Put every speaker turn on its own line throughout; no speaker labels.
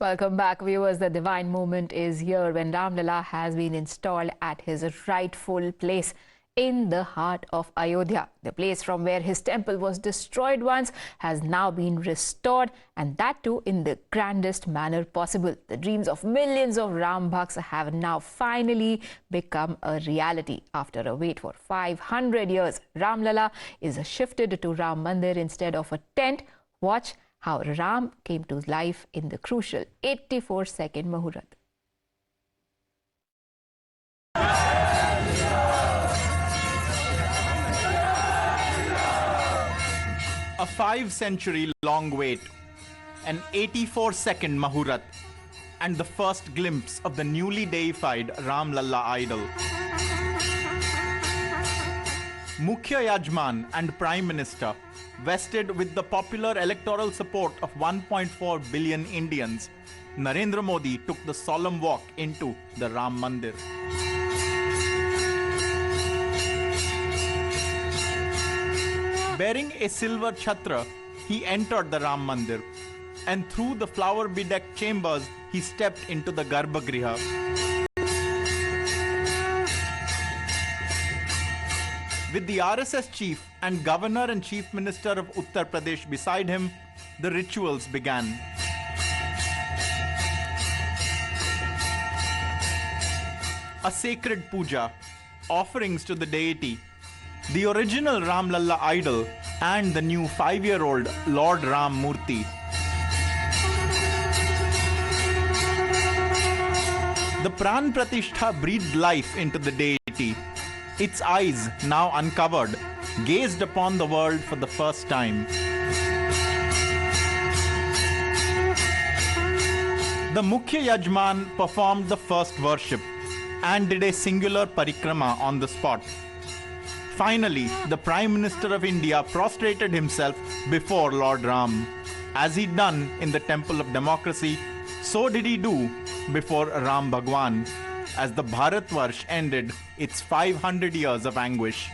Welcome back, viewers. The divine moment is here when Ram Lalla has been installed at his rightful place in the heart of Ayodhya. The place from where his temple was destroyed once has now been restored, and that too in the grandest manner possible. The dreams of millions of Ram Bhakts have now finally become a reality. After a wait for 500 years, Ram Lalla is shifted to Ram Mandir instead of a tent. Watch how Ram came to life in the crucial 84-second Muhurat.
A 5-century-long wait, an 84-second Muhurat, and the first glimpse of the newly deified Ram Lalla idol. Mukhya Yajman and Prime Minister, vested with the popular electoral support of 1.4 billion Indians, Narendra Modi took the solemn walk into the Ram Mandir. Bearing a silver chhatra, he entered the Ram Mandir, and through the flower-bedecked chambers, he stepped into the Garbhagriha. With the RSS chief and Governor and Chief Minister of Uttar Pradesh beside him, the rituals began. A sacred puja, offerings to the deity, the original Ram Lalla idol, and the new 5-year-old Lord Ram Murti. The Pran Pratishtha breathed life into the deity. Its eyes, now uncovered, gazed upon the world for the first time. The Mukhya Yajman performed the first worship and did a singular parikrama on the spot. Finally, the Prime Minister of India prostrated himself before Lord Ram. As he'd done in the Temple of Democracy, so did he do before Ram Bhagwan, as the Bharatvarsh ended its 500 years of anguish.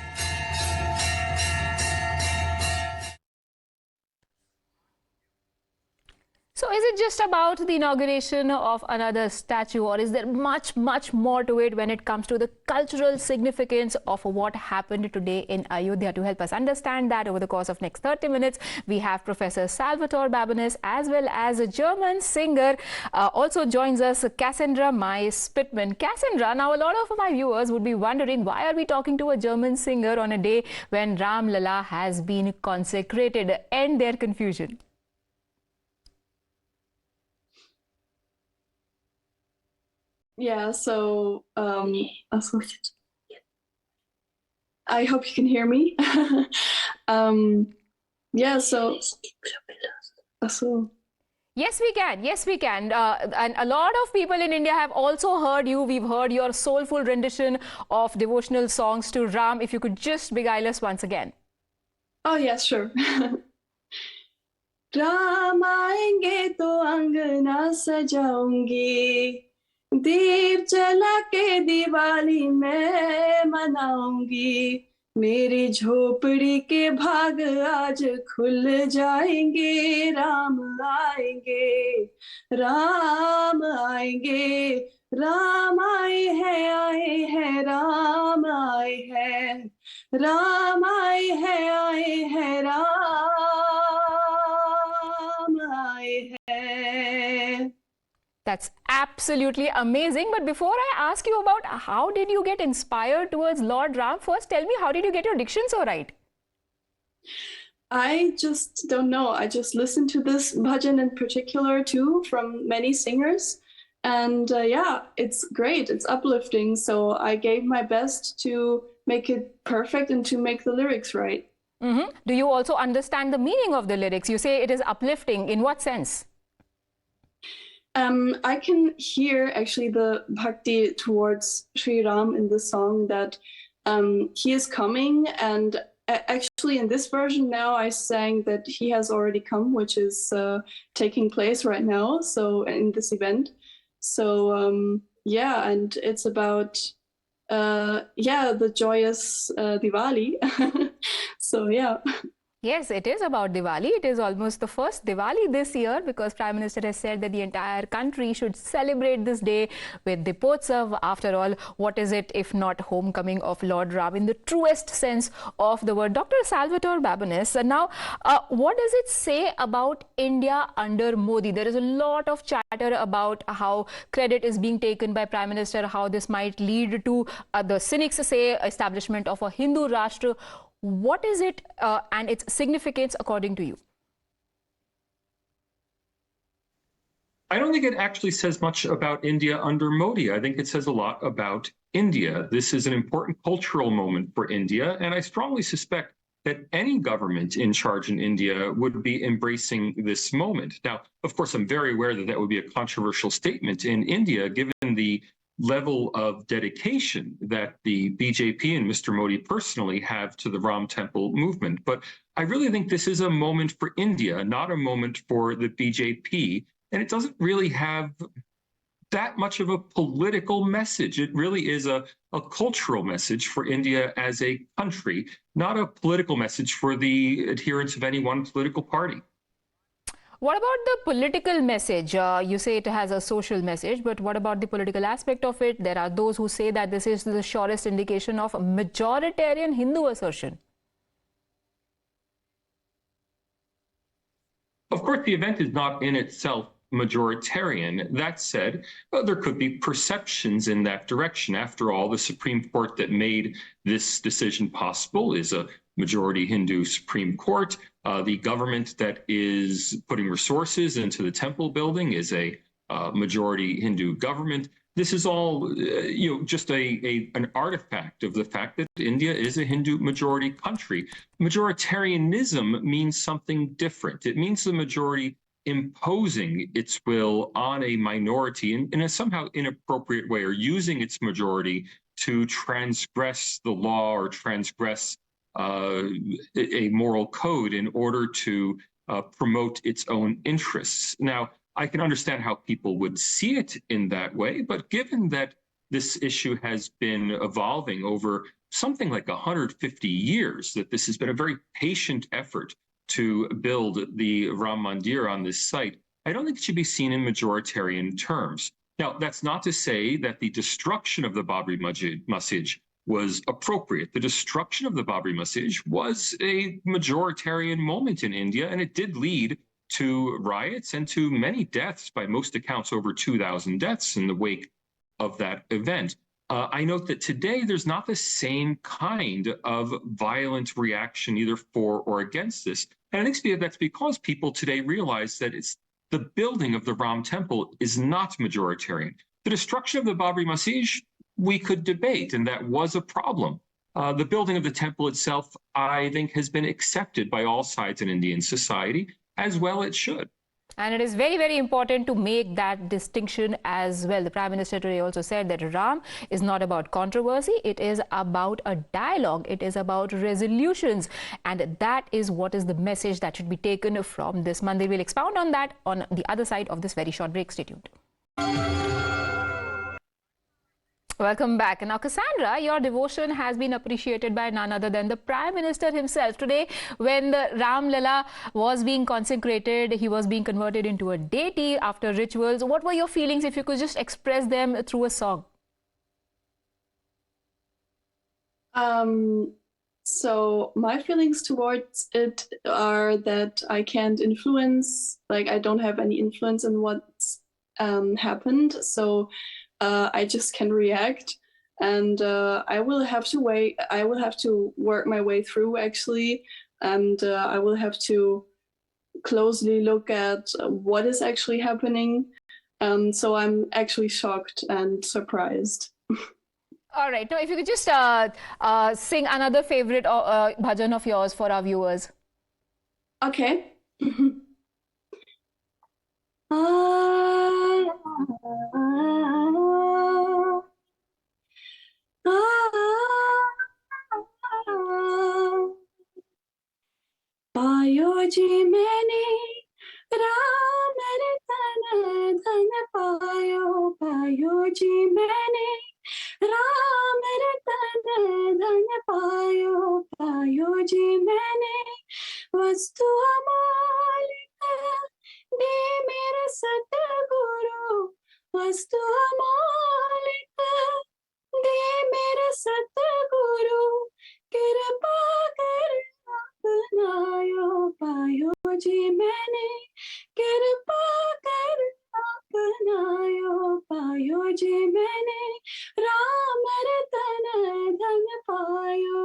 So is it just about the inauguration of another statue, or is there much more to it when it comes to the cultural significance of what happened today in Ayodhya? To help us understand that over the course of next 30 minutes, we have Professor Salvotore Barbones as well as a German singer. Also joins us Cassandra, my Spittman. Cassandra, now a lot of my viewers would be wondering, why are we talking to a German singer on a day when Ram Lalla has been consecrated? End their confusion.
Yeah, I hope you can hear me. Yes,
we can. Yes, we can. And a lot of people in India have also heard you. We've heard your soulful rendition of devotional songs to Ram. If you could just beguile us once again.
Oh, yes, sure. Ram आएंगे तो अंगना सजाऊंगी, दीप जला के दिवाली मैं मनाऊंगी, मेरी झोपड़ी के भाग आज खुल जाएंगे, राम आएंगे, राम आएंगे, राम आए हैं राम आए हैं, राम आए हैं राम आए हैं.
That's absolutely amazing. But before I ask you about how did you get inspired towards Lord Ram, first tell me, how did you get your diction so right?
I just don't know. I just listened to this bhajan in particular too from many singers. And yeah, it's great. It's uplifting. So I gave my best to make it perfect and to make the lyrics right.
Do you also understand the meaning of the lyrics? You say it is uplifting. In what sense?
I can hear actually the bhakti towards Sri Ram in this song, that he is coming, and actually in this version now I sang that he has already come, which is taking place right now, so in this event. So yeah, and it's about the joyous Diwali. So yeah.
Yes, it is about Diwali. It is almost the first Diwali this year because Prime Minister has said that the entire country should celebrate this day with Dipotsav. After all, what is it if not homecoming of Lord Ram in the truest sense of the word? Dr. Salvotore Barbones, now what does it say about India under Modi? There is a lot of chatter about how credit is being taken by Prime Minister, how this might lead to the cynics say establishment of a Hindu Rashtra. What is it and its significance according to you?
I don't think it actually says much about India under Modi. I think it says a lot about India. This is an important cultural moment for India, and I strongly suspect that any government in charge in India would be embracing this moment. Now, of course, I'm very aware that that would be a controversial statement in India, given the level of dedication that the BJP and Mr. Modi personally have to the Ram Temple movement. But I really think this is a moment for India, not a moment for the BJP. And it doesn't really have that much of a political message. It really is a cultural message for India as a country, not a political message for the adherents of any one political party.
What about the political message? You say it has a social message, but what about the political aspect of it? There are those who say that this is the surest indication of majoritarian Hindu assertion.
Of course, the event is not in itself majoritarian. That said, there could be perceptions in that direction. After all, the Supreme Court that made this decision possible is a majority Hindu Supreme Court. The government that is putting resources into the temple building is a majority Hindu government. This is all, just an artifact of the fact that India is a Hindu majority country. Majoritarianism means something different. It means the majority imposing its will on a minority in a somehow inappropriate way, or using its majority to transgress the law or transgress a moral code in order to promote its own interests. Now, I can understand how people would see it in that way, but given that this issue has been evolving over something like 150 years, that this has been a very patient effort to build the Ram Mandir on this site, I don't think it should be seen in majoritarian terms. Now, that's not to say that the destruction of the Babri Masjid was appropriate. The destruction of the Babri Masjid was a majoritarian moment in India, and it did lead to riots and to many deaths, by most accounts over 2,000 deaths in the wake of that event. I note that today there's not the same kind of violent reaction either for or against this. And I think that's because people today realize that it's the building of the Ram Temple is not majoritarian. The destruction of the Babri Masjid, we could debate, and that was a problem. The building of the temple itself, I think, has been accepted by all sides in Indian society, as well it should.
And it is very, very important to make that distinction as well. The Prime Minister today also said that Ram is not about controversy. It is about a dialogue. It is about resolutions. And that is what is the message that should be taken from this Mandir. We'll expound on that on the other side of this very short break. Stay tuned. Welcome back. Now, Cassandra, your devotion has been appreciated by none other than the Prime Minister himself. Today, when the Ram Lalla was being consecrated, he was being converted into a deity after rituals. What were your feelings, if you could just express them through a song?
So my feelings towards it are that I can't influence, I don't have any influence in what's happened. So I just can react, and I will have to wait. I will have to work my way through, actually, and I will have to closely look at what is actually happening. So I'm actually shocked and surprised.
All right. Now, if you could just sing another favorite bhajan of yours for our viewers.
Okay. पायो जी मैंने राम रतन धन पायो जी मैंने राम रतन धन पायो जी मैंने वस्तु अमूल्य दे मेरे सतगुरु, वस्तु अमूल्य दे मेरे सतगुरु, कृपा कर अपनायो पायो जी मैंने, कृपा कर अपनायो पायो जी मैंने, राम रतन धन पायो.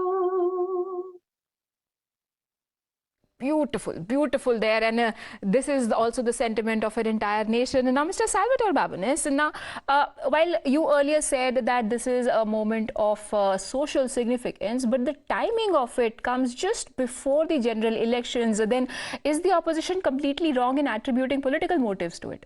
Beautiful, beautiful there. And this is also the sentiment of an entire nation. Now, Mr. Salvotore Barbones, now, while you earlier said that this is a moment of social significance, but the timing of it comes just before the general elections, then is the opposition completely wrong in attributing political motives to it?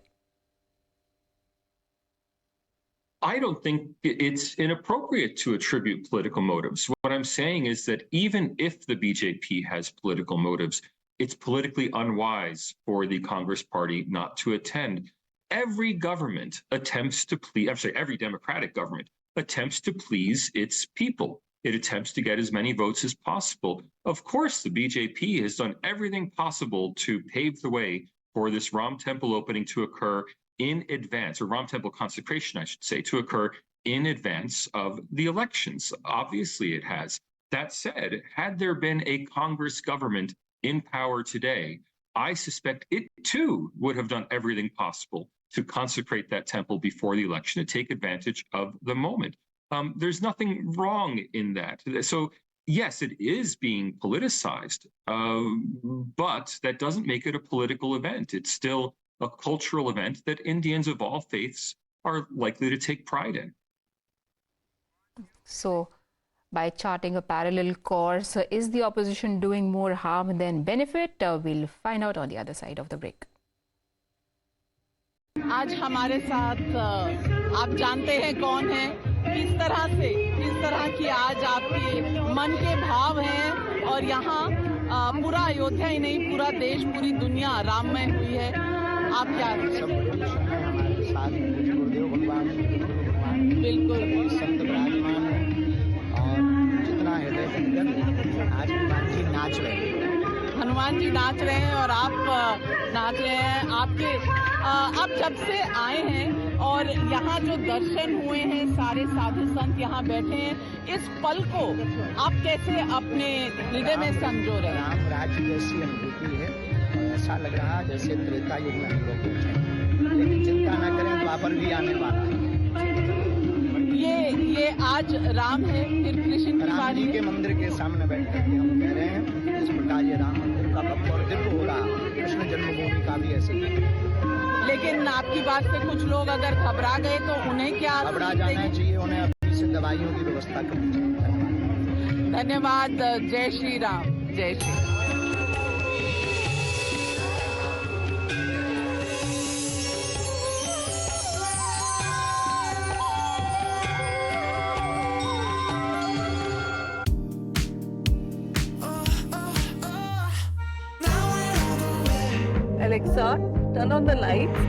I don't think it's inappropriate to attribute political motives. What I'm saying is that even if the BJP has political motives, it's politically unwise for the Congress party not to attend. Every government attempts to please, every democratic government attempts to please its people. It attempts to get as many votes as possible. Of course, the BJP has done everything possible to pave the way for this Ram temple opening to occur in advance, or Ram temple consecration, I should say, to occur in advance of the elections. Obviously, it has. That said, had there been a Congress government in power today, I suspect it too would have done everything possible to consecrate that temple before the election, to take advantage of the moment. There's nothing wrong in that. So yes, it is being politicized, but that doesn't make it a political event. It's still a cultural event that Indians of all faiths are likely to take pride in.
So, by charting a parallel course, is the opposition doing more harm than benefit? We'll find out on the other side of the break.
आज हमारे साथ आप जानते हैं कौन है, किस तरह की आज आपके मन के भाव हैं, और यहाँ पूरा अयोध्या ही नहीं, पूरा देश, पूरी दुनिया राममय हुई है. आप क्या
सब हमारे साथ गुरुदेव भगवान
बिल्कुल
संत विराजमान है, और जितना हृदय से आज हनुमान जी नाच रहे हैं.
हनुमान जी नाच रहे हैं और आप नाच रहे हैं. आप जब से आए हैं और यहाँ जो दर्शन हुए हैं, सारे साधु संत यहाँ बैठे हैं, इस पल को आप कैसे अपने हृदय में संजो रहे हैं?
राम राज्य जैसी अनुभूति है. ऐसा लग रहा जैसे त्रेता युग में हम लोग पहुंचे, लेकिन चिंता न करें, द्वापर भी आने वाला है.
ये आज राम है, फिर कृष्ण की
राम जी के मंदिर के सामने बैठ करके हम कह रहे हैं, इस प्रकार ये राम मंदिर का भव्य और दिव्य हो रहा, कृष्ण जन्मभूमि का भी ऐसे.
लेकिन आपकी बात से कुछ लोग अगर घबरा गए तो उन्हें क्या
घबरा जाना चाहिए, उन्हें अभी से दवाइयों की व्यवस्था करनी चाहिए.
धन्यवाद. जय श्री राम. जय Shri Ram. Alexa, turn on the lights.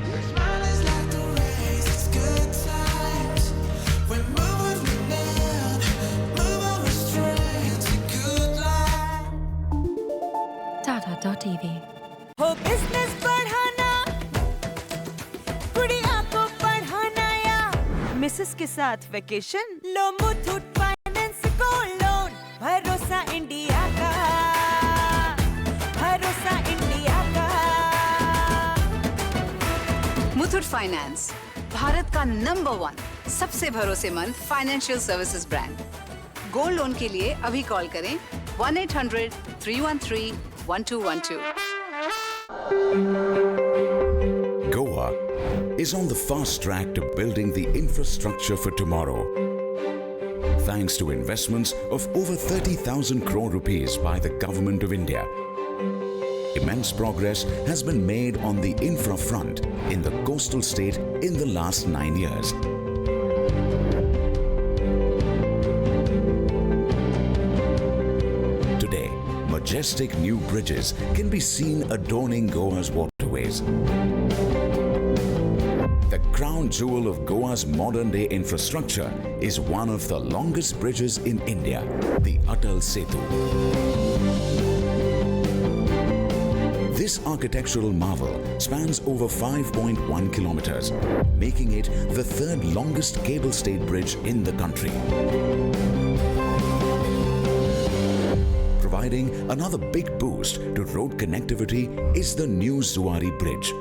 Tata.tv हो बिजनेस बढ़ाना, गुड़िया को पढ़ाना, या मिसेस के साथ वेकेशन, लो मुथूट फाइनेंस गोल्ड लोन. भरोसा इंडिया का, भरोसा इंडिया का.
मुथूट फाइनेंस, भारत का नंबर 1 सबसे भरोसेमंद financial services brand. Gold loan के लिए अभी कॉल करें 1-800-313-1212.
Goa is on the fast track to building the infrastructure for tomorrow. Thanks to investments of over 30,000 crore rupees by the Government of India. Immense progress has been made on the infra front in the coastal state in the last 9 years. Today, majestic new bridges can be seen adorning Goa's waterways. The crown jewel of Goa's modern-day infrastructure is one of the longest bridges in India, the Atal Setu. This architectural marvel spans over 5.1 kilometers, making it the third longest cable-stayed bridge in the country. Providing another big boost to road connectivity is the new Zuari Bridge.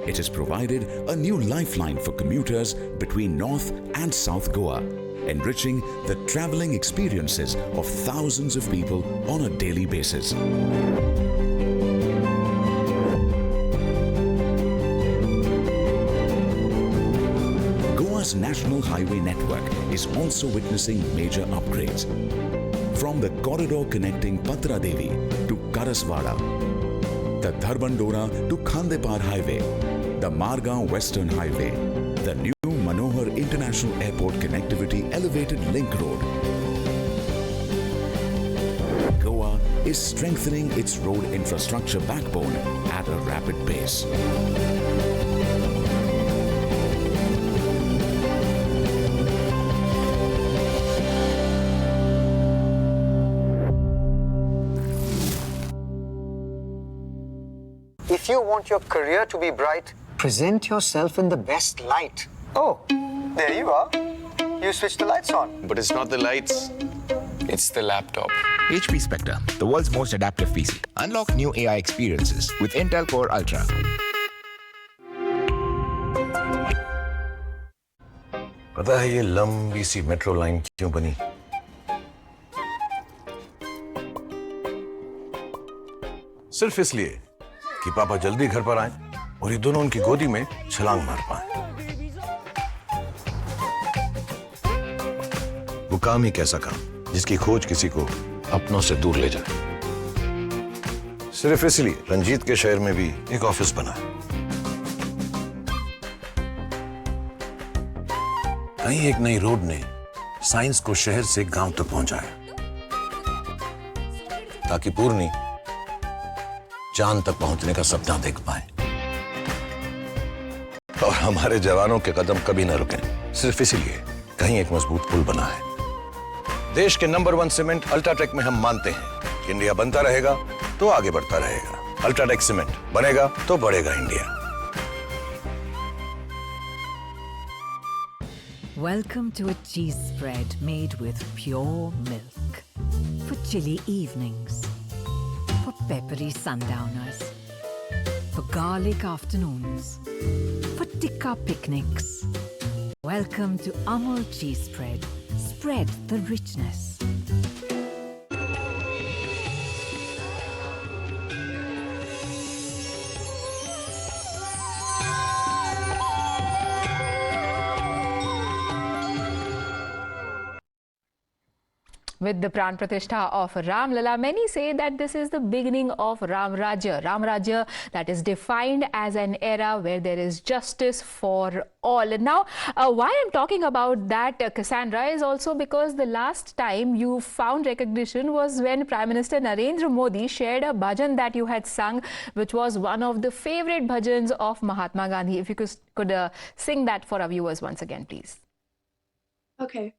It has provided a new lifeline for commuters between North and South Goa, enriching the traveling experiences of thousands of people on a daily basis. Goa's national highway network is also witnessing major upgrades. From the corridor connecting Patra Devi to Karaswada, the Dharbandora to Khandepar Highway, the Margaon Western Highway, the new Manohar International Airport Connectivity Elevated Link Road. Goa is strengthening its road infrastructure backbone at a rapid pace.
If you want your career to be bright, present yourself in the best light. Oh, there you are. You switched the lights on.
But it's not the lights, it's the laptop.
HP Spectre, the world's most adaptive PC. Unlock new AI experiences with Intel Core Ultra.
पता है ये लंबी सी metro line क्यों बनी? सिर्फ इसलिए कि पापा जल्दी घर पर आए और ये दोनों उनकी गोदी में छलांग मार पाए। वो काम ही कैसा काम जिसकी खोज किसी को अपनों से दूर ले जाए। सिर्फ इसलिए रंजीत के शहर में भी एक ऑफिस बना है। कहीं एक नई रोड ने साइंस को शहर से गांव तक पहुंचाया ताकि पूर्णी चांद तक पहुंचने का सपना देख पाए और हमारे जवानों के कदम कभी न रुकें। सिर्फ इसीलिए कहीं एक मजबूत पुल बना है। देश के नंबर 1 सीमेंट अल्ट्राटेक में हम मानते हैं कि इंडिया बनता रहेगा तो आगे बढ़ता रहेगा। अल्ट्राटेक सीमेंट बनेगा तो बढ़ेगा India.
Welcome to a cheese spread made with pure milk. For chilly evenings. For peppery sundowners. For garlic afternoons. For tikka picnics. Welcome to Amul cheese spread. Spread the richness.
With the Pran Pratishtha of Ram Lalla, many say that this is the beginning of Ram Rajya. Ram Rajya that is defined as an era where there is justice for all. Now, why I'm talking about that, Cassandra, is also because the last time you found recognition was when Prime Minister Narendra Modi shared a bhajan that you had sung, which was one of the favorite bhajans of Mahatma Gandhi. If you could sing that for our viewers once again, please.
Okay.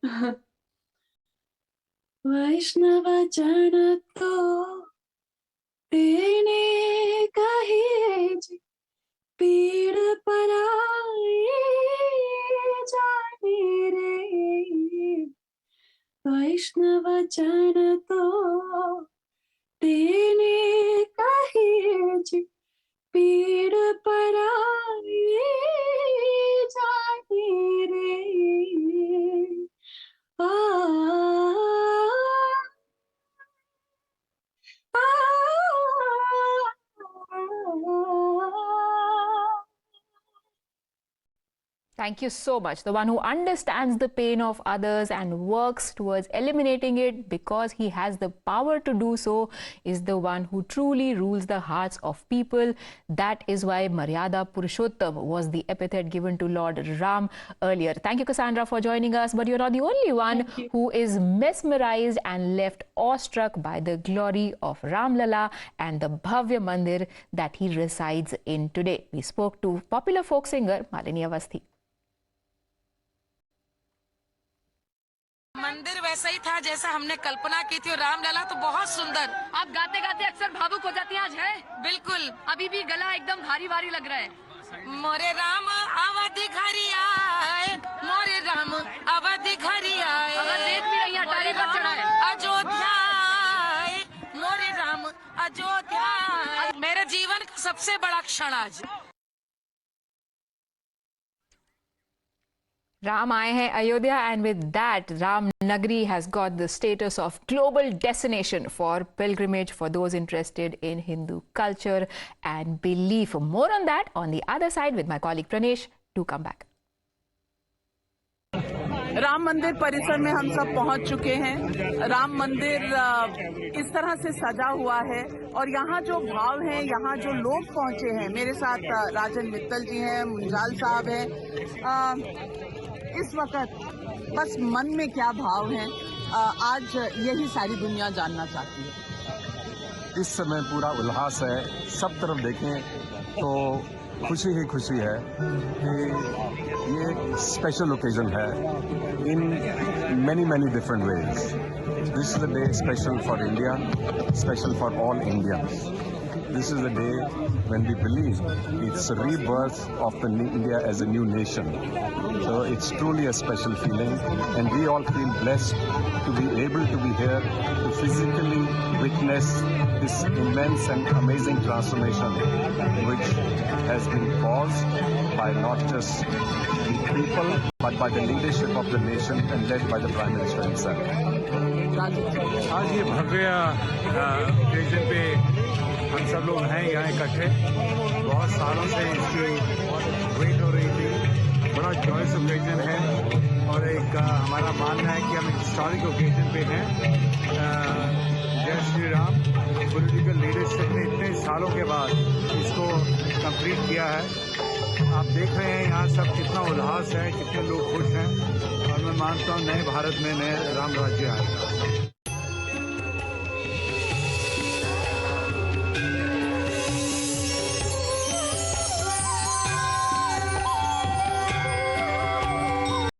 वैष्णव जन तो तेने कहे जी पीड़ पराई जाने रे वैष्णव जन तो तेने कहे जी पीड़ पराई जाने रे
Thank you so much. The one who understands the pain of others and works towards eliminating it because he has the power to do so is the one who truly rules the hearts of people. That is why Maryada Purushottam was the epithet given to Lord Ram earlier. Thank you, Cassandra, for joining us. But you're not the only one who is mesmerized and left awestruck by the glory of Ram Lalla and the Bhavya Mandir that he resides in today. We spoke to popular folk singer Malini Awasthi.
मंदिर वैसे वैसा ही था जैसा हमने कल्पना की थी। और राम लला तो बहुत सुंदर।
आप गाते गाते अक्सर भावुक हो जाती हैं, आज है?
बिल्कुल।
अभी भी गला एकदम भारी भारी लग रहा है।
मोरे राम अवधि घरी आए, मोरे राम अवधि घरी आए,
अगर देख भी रही हैं, अटारी पर चढ़ा है।
अयोध्या आए, मोरे राम अयोध्या आए। मेरे जीवन का सबसे बड़ा क्षण आज।
Ram aaye hain Ayodhya, and with that, Ram Nagari has got the status of global destination for pilgrimage for those interested in Hindu culture and belief. More on that on the other side with my colleague Pranesh. Do come back.
Ram मंदिर परिसर में हम सब पहुंच चुके हैं। राम मंदिर इस तरह से सजा हुआ है और यहाँ जो भाव हैं, यहाँ जो लोग पहुंचे हैं, मेरे साथ राजन मित्तल जी हैं, मुंजाल साहब हैं। इस वक्त बस मन में क्या भाव हैं, आज यही सारी दुनिया जानना चाहती है।
इस समय पूरा उल्लास है, सब तरफ देखें तो खुशी ही खुशी है कि ये एक स्पेशल ओकेजन है इन many different ways. This is a day special for India, special for all Indians. This is a day when we believe it's a rebirth of India as a new nation. So it's truly a special feeling, and we all feel blessed to be able to be here to physically witness this immense and amazing transformation which has been caused by not just the people but by the leadership of the nation and led by the Prime Minister himself.
आज ये भव्य occasion पे हम सब लोग हैं यहाँ इकट्ठे। बहुत सालों से इसकी वेट हो रही थी। बड़ा जॉयस ओकेजन है और एक हमारा मानना है कि हम हिस्टोरिक ओकेजन पे हैं। जय श्री राम। पॉलिटिकल लीडरशिप ने इतने सालों के बाद इसको कंप्लीट किया है। आप देख रहे हैं यहाँ सब कितना उल्लास है, कितने लोग खुश हैं और मैं मानता हूँ नए भारत में नए राम राज्य आएगा।